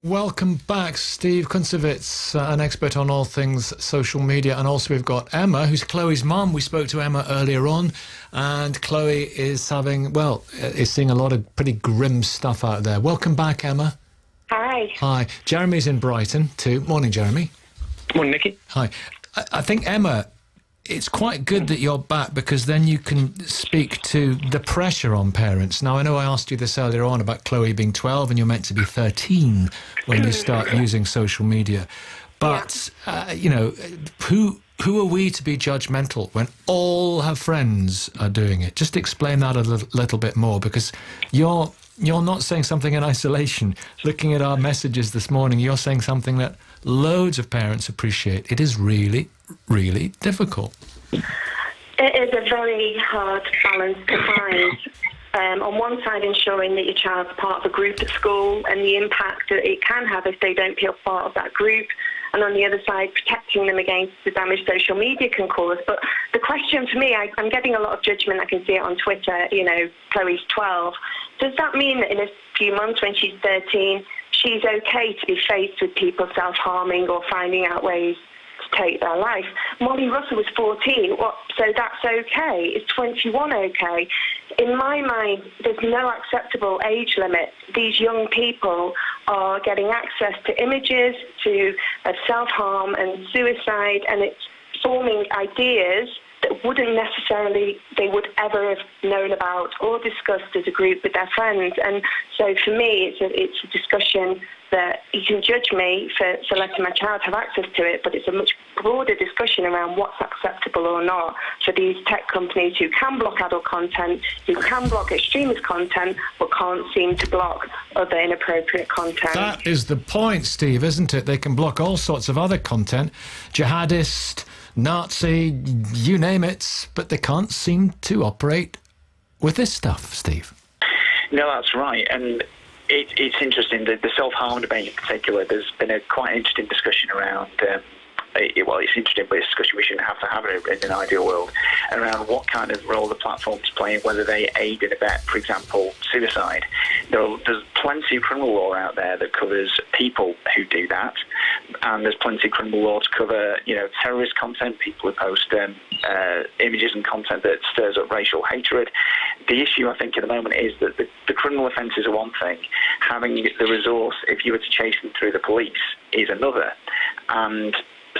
Welcome back, Steve Kuncewicz, an expert on all things social media. And also we've got Emma, who's Chloe's mum. We spoke to Emma earlier on, and Chloe is is seeing a lot of pretty grim stuff out there. Welcome back, Emma. Hi. Hi. Jeremy's in Brighton too. Morning, Jeremy. Morning, Nicky. Hi. I think, Emma, it's quite good that you're back, because then you can speak to the pressure on parents. Now, I know I asked you this earlier on about Chloe being 12 and you're meant to be 13 when you start using social media. But, you know, who are we to be judgmental when all her friends are doing it? Just explain that a little bit more, because you're not saying something in isolation. Looking at our messages this morning, you're saying something that loads of parents appreciate. It is really, really difficult. It is a very hard balance to find. On one side, ensuring that your child's part of a group at school and the impact that it can have if they don't feel part of that group. And on the other side, protecting them against the damage social media can cause. But the question for me, I'm getting a lot of judgment. I can see it on Twitter, you know, Chloe's 12. Does that mean that in a few months when she's 13, she's okay to be faced with people self-harming or finding out ways to take their life? Molly Russell was 14, so that's okay. Is 21 okay? In my mind, there's no acceptable age limit. These young people are getting access to images, of self-harm and suicide, and it's forming ideas that they would ever have known about or discussed as a group with their friends. And so for me, it's a discussion that you can judge me for letting my child have access to it, but it's a much broader discussion around what's acceptable or not for these tech companies who can block adult content, who can block extremist content, but can't seem to block other inappropriate content. That is the point, Steve, isn't it? They can block all sorts of other content, jihadist, Nazi, you name it, but they can't seem to operate with this stuff, Steve. No, that's right. And it's interesting, the self-harm debate in particular, there's been a quite interesting discussion around, it's interesting, but it's a discussion we shouldn't have to have in an ideal world, around what kind of role the platforms play, whether they aid and abet, for example, suicide. There's plenty of criminal law out there that covers people who do that, and there's plenty of criminal law to cover, you know, terrorist content, people who post images and content that stirs up racial hatred. The issue, I think, at the moment is that the criminal offences are one thing. Having the resource, if you were to chase them through the police, is another. And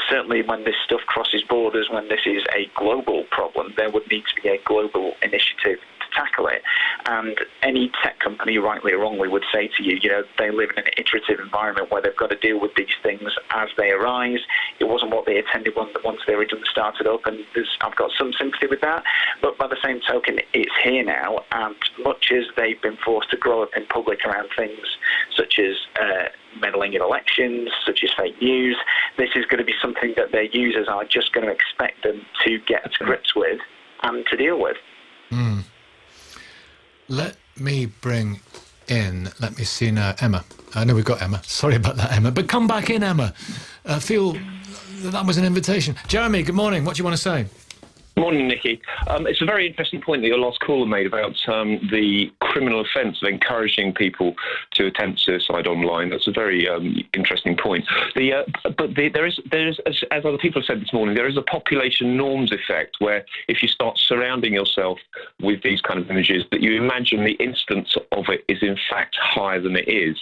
certainly when this stuff crosses borders, when this is a global problem, there would need to be a global initiative to tackle it. And any tech company, rightly or wrongly, would say to you, you know, they live in an iterative environment where they've got to deal with these things as they arise. It wasn't what they intended once they originally started up, and I've got some sympathy with that. But by the same token, it's here now, and much as they've been forced to grow up in public around things such as meddling in elections, such as fake news, this is going to be something that their users are just going to expect them to get to grips with and to deal with. Let me see now, Emma. I know we've got Emma. Sorry about that, Emma. But come back in, Emma. Feel that was an invitation. Jeremy, good morning. What do you want to say? Morning, Nicky. It's a very interesting point that your last caller made about the criminal offence of encouraging people to attempt suicide online. That's a very interesting point. There is, as other people have said this morning, there is a population norms effect where if you start surrounding yourself with these kind of images, that you imagine the instance of it is in fact higher than it is.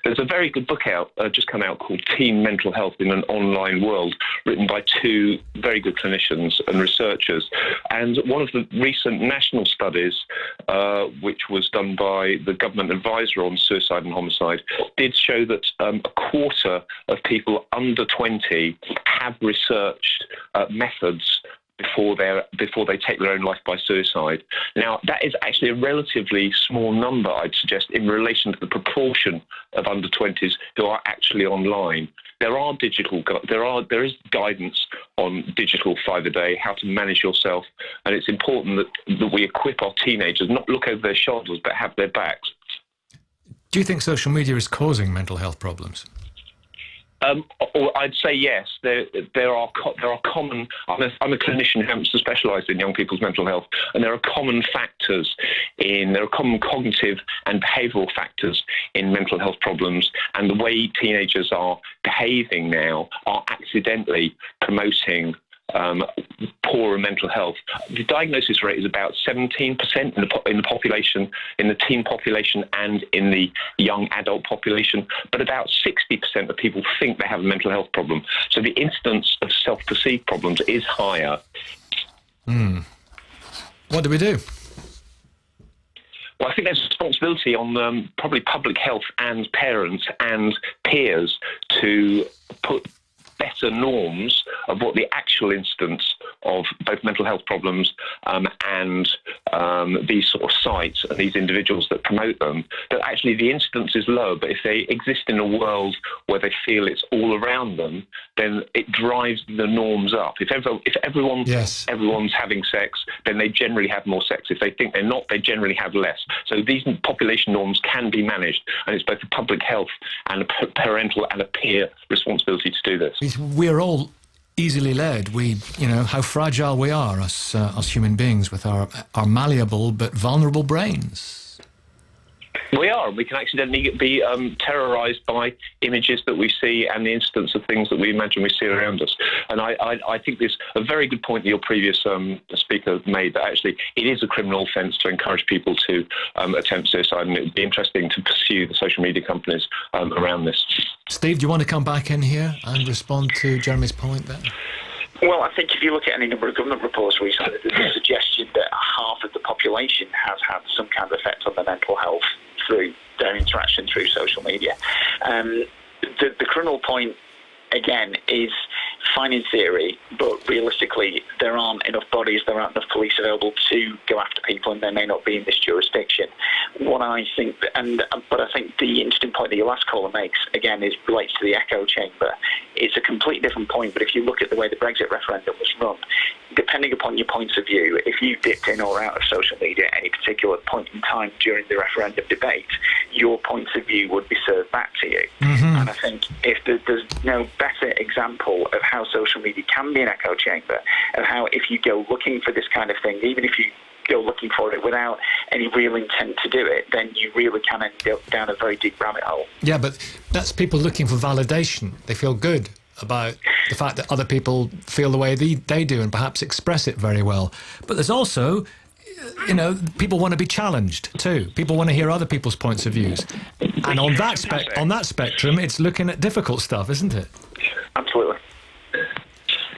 There's a very good book out, just come out, called Teen Mental Health in an Online World, written by two very good clinicians and researchers. And one of the recent national studies, which was done by the government advisor on suicide and homicide, did show that a quarter of people under 20 have researched methods before they take their own life by suicide. Now, that is actually a relatively small number, I'd suggest, in relation to the proportion of under 20s who are actually online. There is guidance on digital 5 a day, how to manage yourself, and it's important that we equip our teenagers, not look over their shoulders, but have their backs. Do you think social media is causing mental health problems? Or I'd say yes. There are common. I'm a clinician who happens to specialise in young people's mental health, and there are common factors there are common cognitive and behavioural factors in mental health problems, and the way teenagers are behaving now are accidentally promoting poorer mental health. The diagnosis rate is about 17% in the population, in the teen population and in the young adult population, but about 60% of people think they have a mental health problem. So the incidence of self-perceived problems is higher. What do we do? Well, I think there's a responsibility on probably public health and parents and peers to put better norms of what the actual instance of both mental health problems and these sort of sites and these individuals that promote them, that actually the incidence is low, but if they exist in a world where they feel it's all around them, then it drives the norms up. If everyone's having sex, then they generally have more sex. If they think they're not, they generally have less. So these population norms can be managed, and it's both a public health and a parental and a peer responsibility to do this. We're all easily led. How fragile we are, us human beings, with our malleable but vulnerable brains. We are. We can accidentally be terrorised by images that we see and the instance of things that we imagine we see around us. And I think there's a very good point that your previous speaker made, that actually it is a criminal offence to encourage people to attempt suicide, and it would be interesting to pursue the social media companies around this. Steve, do you want to come back in here and respond to Jeremy's point there? Well, I think if you look at any number of government reports recently, there's a suggestion that half of the population has had some kind of effect on their mental health through their interaction through social media. The criminal point, again, is fine in theory, but realistically there aren't enough bodies, there aren't enough police available to go after people, and they may not be in this jurisdiction. But I think the interesting point that your last caller makes, again, relates to the echo chamber. It's a completely different point, but if you look at the way the Brexit referendum was run, depending upon your points of view, if you dipped in or out of social media at any particular point in time during the referendum debate, your points of view would be served back to you. And I think if there's no better example of how social media can be an echo chamber, of how if you go looking for this kind of thing, even if you go looking for it without any real intent to do it, then you really can end up down a very deep rabbit hole. Yeah, but that's people looking for validation. They feel good about the fact that other people feel the way they do and perhaps express it very well. But there's also, people want to be challenged too. People want to hear other people's points of views. And on that spectrum, it's looking at difficult stuff, isn't it? Absolutely.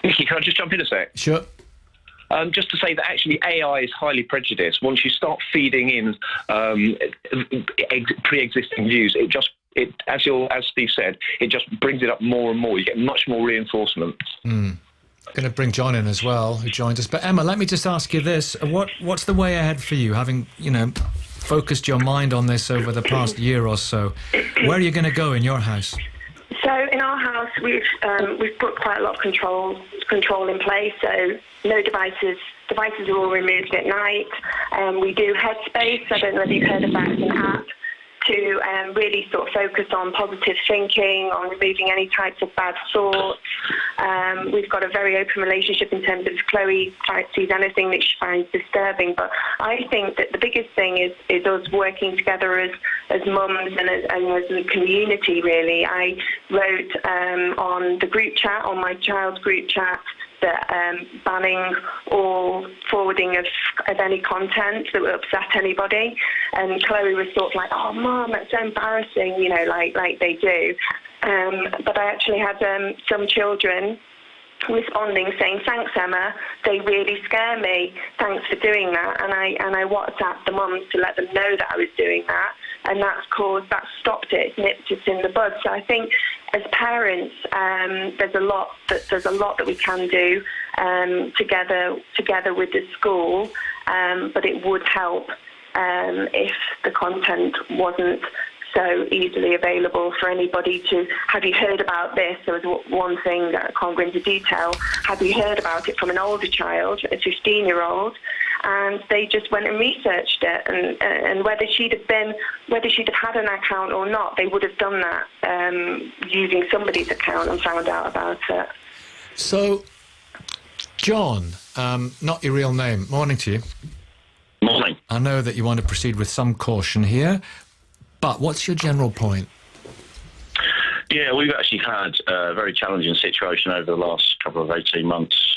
Nicky, can I just jump in a sec? Sure. Just to say that actually AI is highly prejudiced. Once you start feeding in pre-existing views, as Steve said, it just brings it up more and more. You get much more reinforcement. Going to bring John in as well, who joined us. But Emma, let me just ask you this: what's the way ahead for you, having focused your mind on this over the past year or so? Where are you going to go in your house? So in our house, we've put quite a lot of control in place. So no devices. Devices are all removed at night. We do Headspace. I don't know if you've heard of that. It's an app to really sort of focus on positive thinking, on removing any types of bad thoughts. We've got a very open relationship in terms of Chloe sees anything that she finds disturbing. But I think that the biggest thing is us working together as mums and as a community, really. I wrote on the group chat, on my child's group chat, that banning all forwarding of any content that would upset anybody. And Chloe was sort of like, "Oh, Mum, that's so embarrassing," like they do. But I actually had some children responding saying, "Thanks, Emma, they really scare me, thanks for doing that." And I WhatsApped the mums to let them know that I was doing that, and that stopped it, nipped it in the bud. So I think as parents, there's a lot that we can do together with the school, but it would help if the content wasn't so easily available for anybody to, "Have you heard about this?" There was one thing, I can't go into detail, "Have you heard about it?" from an older child, a 15-year-old, and they just went and researched it, and whether she'd have had an account or not, they would have done that using somebody's account and found out about it. So, John, not your real name, morning to you. Morning. I know that you want to proceed with some caution here, but what's your general point? Yeah, we've actually had a very challenging situation over the last couple of 18 months.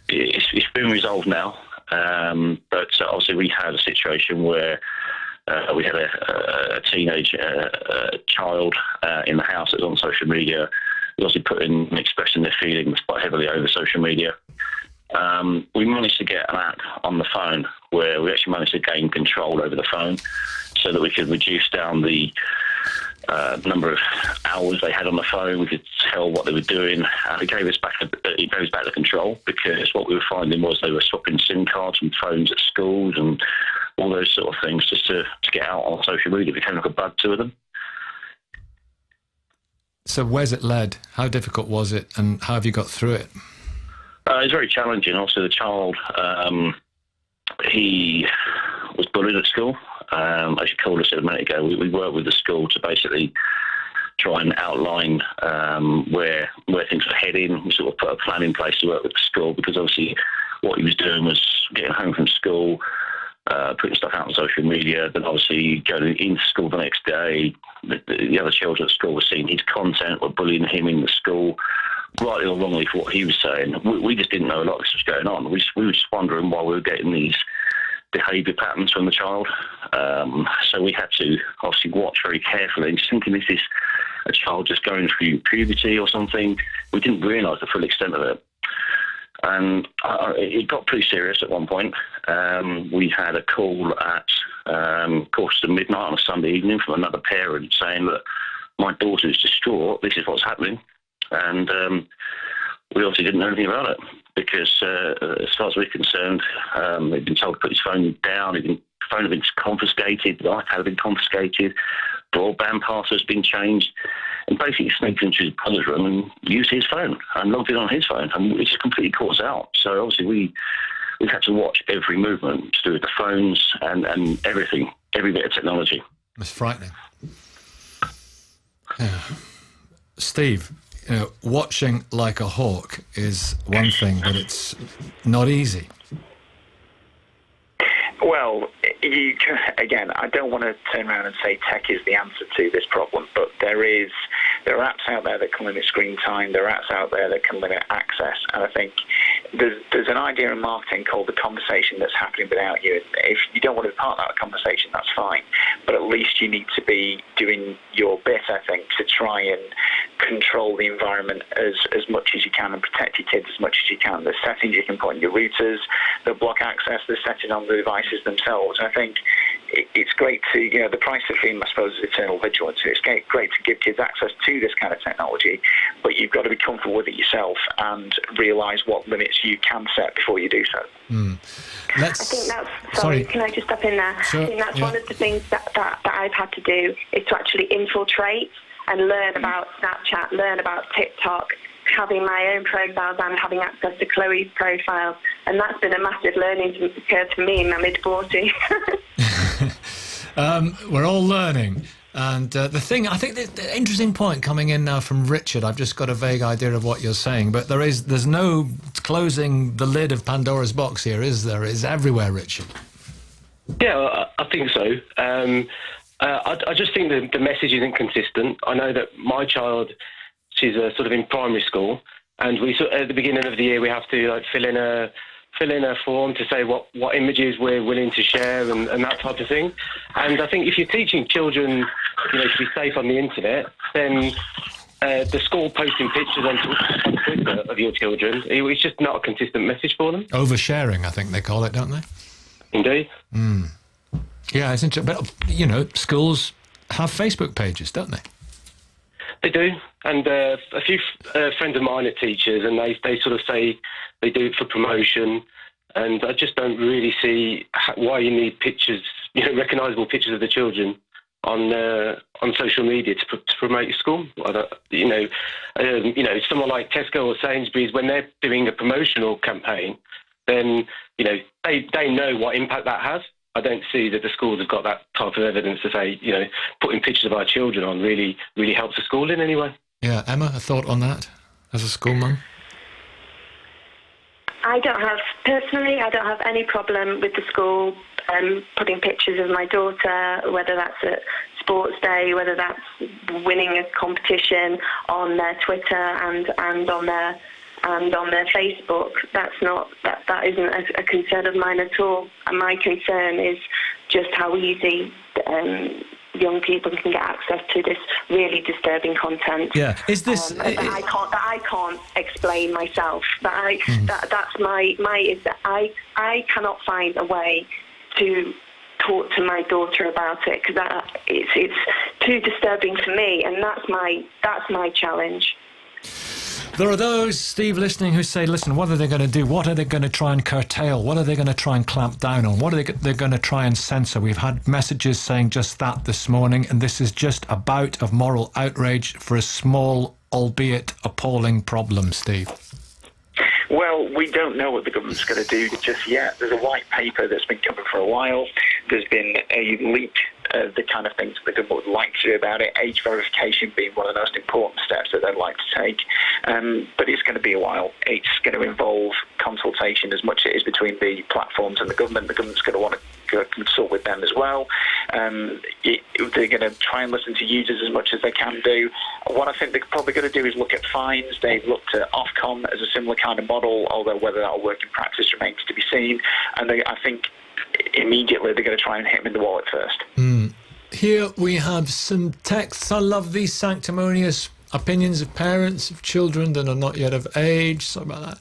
It's been resolved now, but obviously we had a situation where we had a teenage child in the house that was on social media. We obviously put in and expressing their feelings quite heavily over social media. We managed to get an app on the phone where we actually managed to gain control over the phone so that we could reduce down the number of hours they had on the phone. We could tell what they were doing. It gave us back the control, because what we were finding was they were swapping SIM cards and phones at schools and all those sort of things just to get out on social media. It became like a bug to them. So where's it led? How difficult was it, and how have you got through it? It was very challenging. Also, the child, he was bullied at school. As you called us a minute ago, we worked with the school to basically try and outline where things were heading. We sort of put a plan in place to work with the school, because obviously what he was doing was getting home from school, putting stuff out on social media, then obviously going into school the next day. The other children at school were seeing his content, were bullying him in the school, rightly or wrongly for what he was saying. We just didn't know a lot of this was going on. We were just wondering why we were getting these behaviour patterns from the child. So we had to obviously watch very carefully, and just thinking, is this a child just going through puberty or something? We didn't realise the full extent of it. And it got pretty serious at one point. We had a call at quarter to midnight on a Sunday evening from another parent saying that my daughter is distraught, this is what's happening. And we obviously didn't know anything about it, because as far as we're concerned, he'd been told to put his phone down, his phone had been confiscated, the iPad had been confiscated, broadband password has been changed, and basically sneaked into his brother's room and used his phone and logged in on his phone, and it just completely caught us out. So obviously we've had to watch every movement to do with the phones and everything, every bit of technology. It's frightening. Yeah. Steve, watching like a hawk is one thing, but it's not easy. Well, again, I don't want to turn around and say tech is the answer to this problem, but there are apps out there that can limit screen time, there are apps out there that can limit access, and I think there's an idea in marketing called the conversation that's happening without you. If you don't want to be part of that conversation, that's fine, but at least you need to be doing your bit, I think, to try and control the environment as much as you can and protect your kids as much as you can. There's settings you can put in your routers that block access, there's settings on the devices themselves. I think it's great to, the price of theme, I suppose, is eternal vigilance. It's great to give kids access to this kind of technology, but you've got to be comfortable with it yourself and realise what limits you can set before you do so. I think that's... Sorry, can I just step in there? Sure. I think that's one of the things that I've had to do, is to actually infiltrate and learn about Snapchat, learn about TikTok, having my own profiles and having access to Chloe's profile. And that's been a massive learning curve for me in my mid-40s. We're all learning. And I think the interesting point coming in now from Richard, I've just got a vague idea of what you're saying, but there's no closing the lid of Pandora's box here, is there? It's everywhere, Richard. Yeah, I think so. I just think that the message isn't consistent. I know that my child, she's sort of in primary school, and we at the beginning of the year we have to fill in a form to say what images we're willing to share and that type of thing. And I think if you're teaching children, to be safe on the internet, then the school posting pictures on Twitter of your children, it's just not a consistent message for them. Oversharing, I think they call it, don't they? Indeed. Yeah, it's interesting. But, schools have Facebook pages, don't they? They do. And a few friends of mine are teachers, and they sort of say they do it for promotion. And I just don't really see why you need pictures, recognisable pictures of the children on social media to promote your school. Someone like Tesco or Sainsbury's, when they're doing a promotional campaign, then they know what impact that has. I don't see that the schools have got that type of evidence to say, putting pictures of our children on really helps the school in any way. Yeah, Emma, a thought on that as a school mum? I don't have any problem with the school putting pictures of my daughter, whether that's at sports day, whether that's winning a competition, on their Twitter and on their Facebook. That isn't a concern of mine at all. And my concern is just how easy young people can get access to this really disturbing content. Yeah, is this that I can't explain myself? That's my is that I cannot find a way to talk to my daughter about it, because it's too disturbing for me, and that's my challenge. There are those, Steve, listening who say, listen, what are they going to do? What are they going to try and curtail? What are they going to try and clamp down on? What are they going to try and censor? We've had messages saying just that this morning, and this is just a bout of moral outrage for a small, albeit appalling problem, Steve. Well, we don't know what the government's going to do just yet. There's a white paper that's been coming for a while. There's been a leak of the kind of things the government would like to do about it, age verification being one of the most important steps that they'd like to take. But it's going to be a while. It's going to involve consultation as much as it is between the platforms and the government. The government's going to want to consult with them as well. They're going to try and listen to users as much as they can do. What I think they're probably going to do is look at fines. They've looked at Ofcom as a similar kind of model, although whether that will work in practice remains to be seen. And I think immediately they're going to try and hit them in the wallet first. Here we have some texts. I love these sanctimonious opinions of parents of children that are not yet of age, something like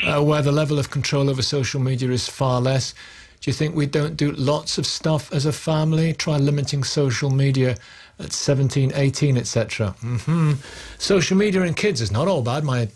that, where the level of control over social media is far less. Do you think we don't do lots of stuff as a family? Try limiting social media at 17, 18, etc. Social media and kids is not all bad. My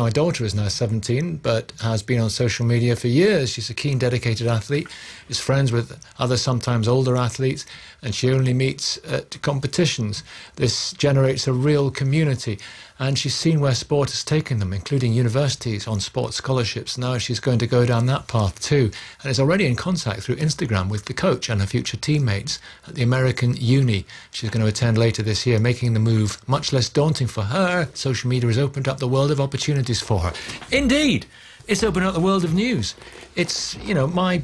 daughter is now 17, but has been on social media for years. She's a keen, dedicated athlete, is friends with other, sometimes older athletes, and she only meets at competitions. This generates a real community. And she's seen where sport has taken them, including universities on sports scholarships. Now she's going to go down that path too, and is already in contact through Instagram with the coach and her future teammates at the American uni she's going to attend later this year, making the move much less daunting for her. Social media has opened up the world of opportunities for her. Indeed, it's opened up the world of news. It's, my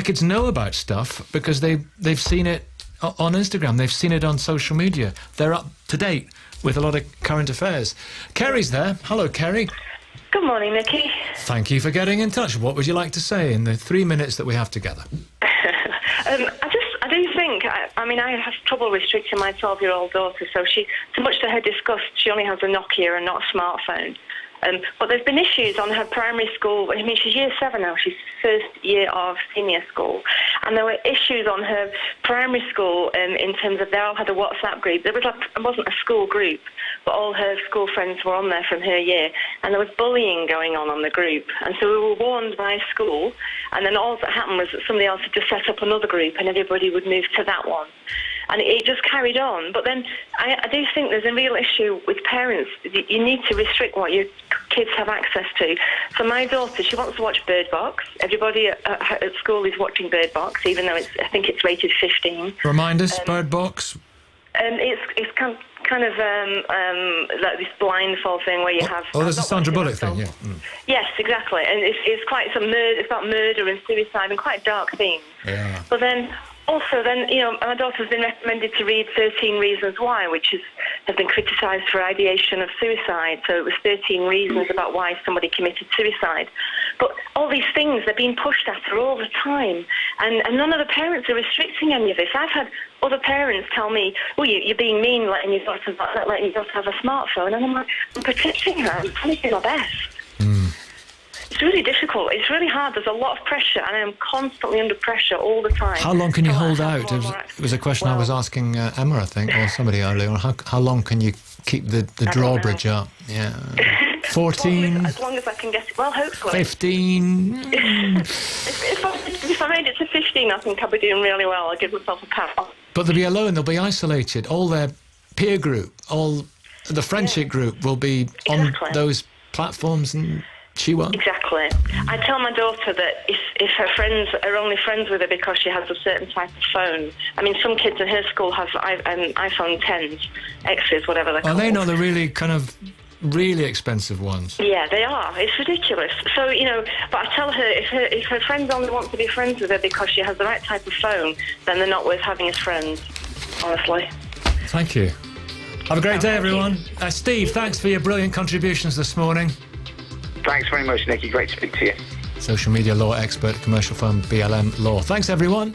kids know about stuff because they've seen it on Instagram. They've seen it on social media. They're up to date with a lot of current affairs. Kerry's there. Hello, Kerry. Good morning, Nicky. Thank you for getting in touch. What would you like to say in the 3 minutes that we have together? I do think, I have trouble restricting my 12-year-old daughter, so much to her disgust, she only has a Nokia and not a smartphone. But there's been issues on her primary school. She's year 7 now. She's first year of senior school. And there were issues on her primary school in terms of they all had a WhatsApp group. It wasn't a school group, but all her school friends were on there from her year. And there was bullying going on the group. And so we were warned by school. And then all that happened was that somebody else had just set up another group and everybody would move to that one. And it just carried on. But then I do think there's a real issue with parents. You need to restrict what your kids have access to. So my daughter, she wants to watch Bird Box. Everybody at school is watching Bird Box, even though I think it's rated 15. Remind us, Bird Box? It's kind of like this blindfold thing where you have... Oh, there's a Sandra Bullock thing, yeah. Yes, exactly. And it's quite some it's about murder and suicide and quite dark themes. Yeah. But then... Also, my daughter's been recommended to read 13 Reasons Why, which has been criticised for ideation of suicide. So it was 13 reasons about why somebody committed suicide. But all these things, they're being pushed at her all the time. And none of the parents are restricting any of this. I've had other parents tell me, you're being mean letting your daughter have a smartphone. And I'm like, I'm protecting her. I'm trying to do my best. It's really difficult. It's really hard. There's a lot of pressure, and I'm constantly under pressure all the time. How long can you hold out? It was a question I was asking Emma, I think, or somebody earlier on. How long can you keep the drawbridge up? Yeah. 14? As long as I can get it. Well, hopefully. 15? If I made it to 15, I think I'll be doing really well. I'll give myself a pat. But they'll be alone. They'll be isolated. All their peer group, all the friendship group will be on those platforms and She won't. Exactly. I tell my daughter that if her friends are only friends with her because she has a certain type of phone. I mean, some kids in her school have iPhone 10s, X's, whatever they're called. Are they not the really kind of really expensive ones? Yeah, they are. It's ridiculous. So, but I tell her if her friends only want to be friends with her because she has the right type of phone, then they're not worth having as friends, honestly. Thank you. Have a great day, everyone. Steve, thanks for your brilliant contributions this morning. Thanks very much, Nicky. Great to speak to you. Social media law expert, commercial firm BLM Law. Thanks, everyone.